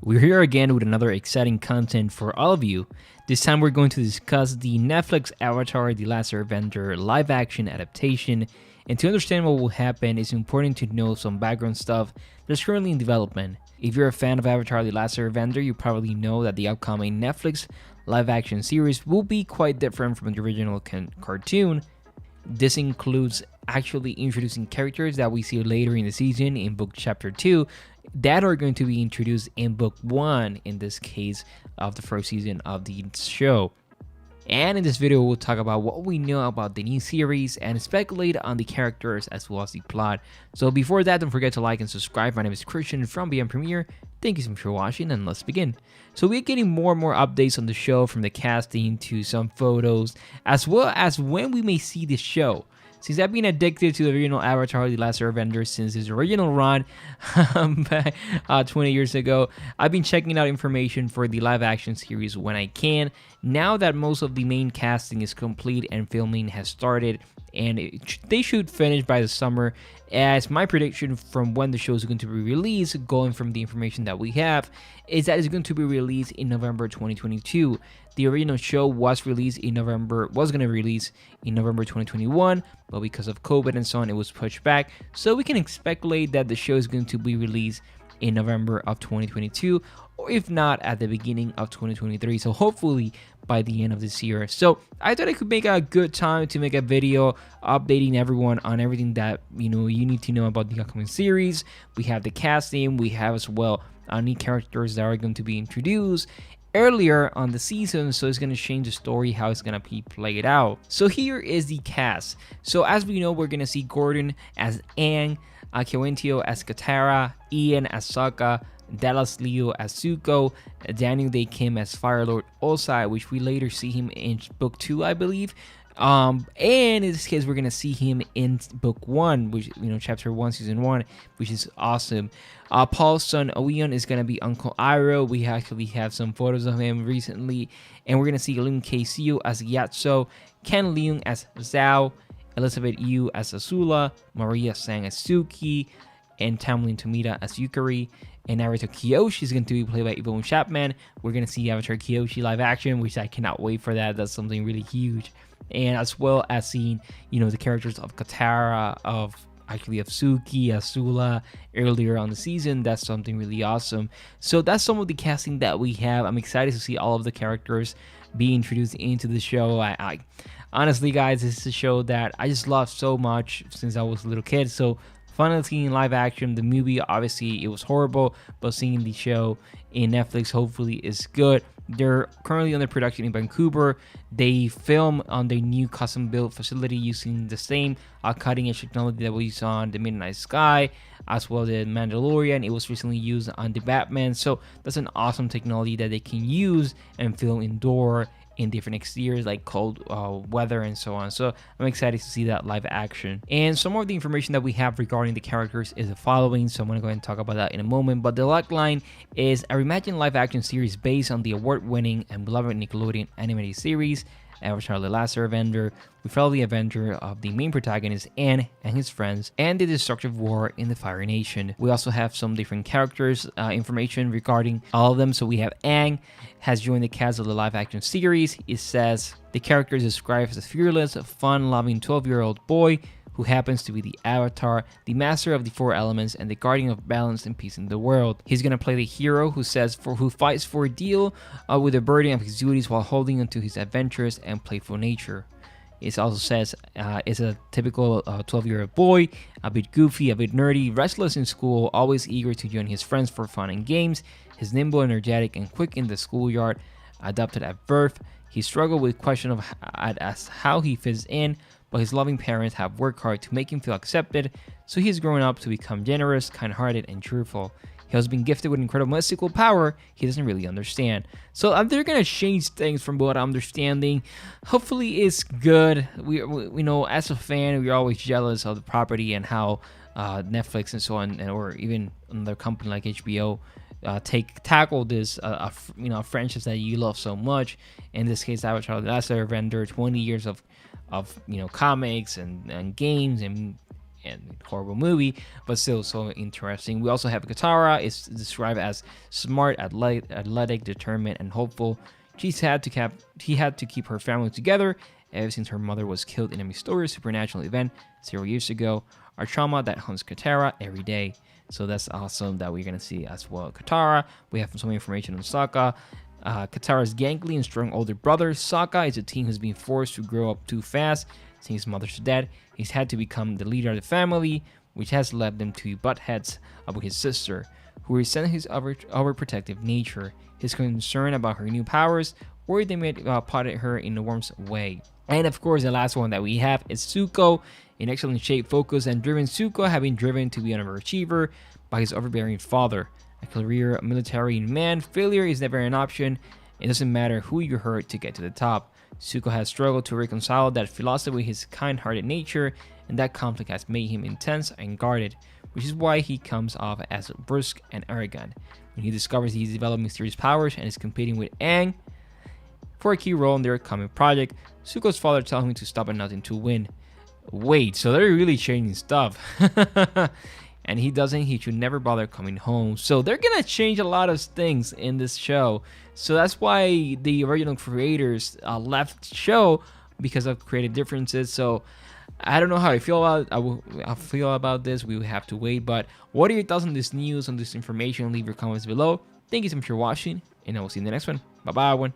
We're here again with another exciting content for all of you. This time we're going to discuss the Netflix Avatar The Last Airbender live action adaptation, and to understand what will happen, it's important to know some background stuff that's currently in development. If you're a fan of Avatar The Last Airbender, you probably know that the upcoming Netflix live action series will be quite different from the original cartoon. This includes actually introducing characters that we see later in the season in book chapter 2 that are going to be introduced in book 1, in this case of the first season of the show. And in this video, we'll talk about what we know about the new series and speculate on the characters as well as the plot. So before that, don't forget to like and subscribe. My name is Christian from BM Premiere. Thank you so much for watching, and let's begin. So we're getting more and more updates on the show, from the casting to some photos, as well as when we may see the show. Since I've been addicted to the original Avatar The Last Airbender since its original run back 20 years ago, I've been checking out information for the live action series when I can. Now that most of the main casting is complete and filming has started, and they should finish by the summer, as my prediction from when the show is going to be released, going from the information that we have, is that it's going to be released in November 2022. The original show was going to release in November 2021, but because of COVID and so on, it was pushed back. So we can speculate that the show is going to be released in November of 2022, or if not, at the beginning of 2023. So hopefully by the end of this year. So I thought it could make a good time to make a video updating everyone on everything that you need to know about the upcoming series. We have the casting, we have as well new characters that are going to be introduced earlier on the season, so it's going to change the story, how it's going to be played out. So here is the cast. So as we know, we're going to see Gordon as Aang, Kiwentio as Katara, Ian as Sokka, Dallas Liu as Zuko, Daniel Day Kim as Firelord Osai, which we later see him in book 2, I believe. And in this case, we're gonna see him in book 1, which chapter 1, season 1, which is awesome. Paul's son Oeon is gonna be Uncle Iroh. We actually have some photos of him recently, and we're gonna see Lin K-Siu as Yatso, Ken Leung as Zhao, Elizabeth Yu as Azula, Maria Sang as Suki, and Tamlin Tomita as Yukari. And Naruto Kiyoshi is going to be played by Yvonne Chapman. We're going to see Avatar Kiyoshi live action, which I cannot wait for that. That's something really huge. And as well as seeing, the characters of Katara, of Suki, Azula earlier on the season. That's something really awesome. So that's some of the casting that we have. I'm excited to see all of the characters be introduced into the show. I honestly, guys, this is a show that I just love so much since I was a little kid. So finally seeing live action. The movie, obviously, it was horrible, but seeing the show in Netflix hopefully is good. They're currently under production in Vancouver. They film on their new custom-built facility using the same cutting-edge technology that we saw on The Midnight Sky, as well as The Mandalorian. It was recently used on The Batman. So that's an awesome technology that they can use and film indoor in different exteriors like cold weather and so on. So I'm excited to see that live action. And some more of the information that we have regarding the characters is the following, so I'm going to go ahead and talk about that in a moment. But the logline is a reimagined live action series based on the award-winning and beloved Nickelodeon animated series Avatar The Last Airbender. We follow the adventure of the main protagonist Aang and his friends and the destructive war in the Fire Nation. We also have some different characters information regarding all of them. So we have Aang has joined the cast of the live action series. It says the character is described as a fearless, fun-loving 12-year-old boy who happens to be the Avatar, the master of the 4 elements, and the guardian of balance and peace in the world. He's gonna play the hero who fights for a deal with the burden of his duties while holding onto his adventurous and playful nature. It also says it's a typical 12-year-old boy, a bit goofy, a bit nerdy, restless in school, always eager to join his friends for fun and games. He's nimble, energetic, and quick in the schoolyard. Adopted at birth, he struggled with question of as how he fits in, but his loving parents have worked hard to make him feel accepted, so he's grown up to become generous, kind-hearted, and cheerful. He has been gifted with incredible mystical power he doesn't really understand. So they're gonna change things from what I'm understanding. Hopefully it's good. We know, as a fan, we're always jealous of the property and how Netflix and so on, or even another company like HBO tackle this franchise that you love so much. In this case, Avatar The Last Airbender, 20 years of comics and games and horrible movie, but still so interesting. We also have Katara. Is described as smart, athletic, determined, and hopeful. He had to keep her family together ever since her mother was killed in a mysterious supernatural event 0 years ago. A trauma that haunts Katara every day. So that's awesome that we're gonna see as well. Katara. We have some information on Sokka. Katara's gangly and strong older brother, Sokka, is a teen who's been forced to grow up too fast since his mother's dead. He's had to become the leader of the family, which has led them to butt heads with his sister, who resents his overprotective nature, his concern about her new powers, or they may potted her in the worst way. And of course, the last one that we have is Zuko, in excellent shape, focused, and driven. Zuko have been driven to be an overachiever by his overbearing father. A career military man, failure is never an option. It doesn't matter who you hurt to get to the top. Zuko has struggled to reconcile that philosophy with his kind-hearted nature, and that conflict has made him intense and guarded, which is why he comes off as brusque and arrogant. When he discovers he's developing mysterious powers and is competing with Aang for a key role in their common project, Zuko's father tells him to stop at nothing to win. Wait, so they're really changing stuff. And he doesn't, he should never bother coming home. So they're gonna change a lot of things in this show. So that's why the original creators left the show, because of creative differences. So I don't know how I feel about this. We will have to wait. But what are your thoughts on this news, on this information? Leave your comments below. Thank you so much for watching, and I will see you in the next one. Bye bye, everyone.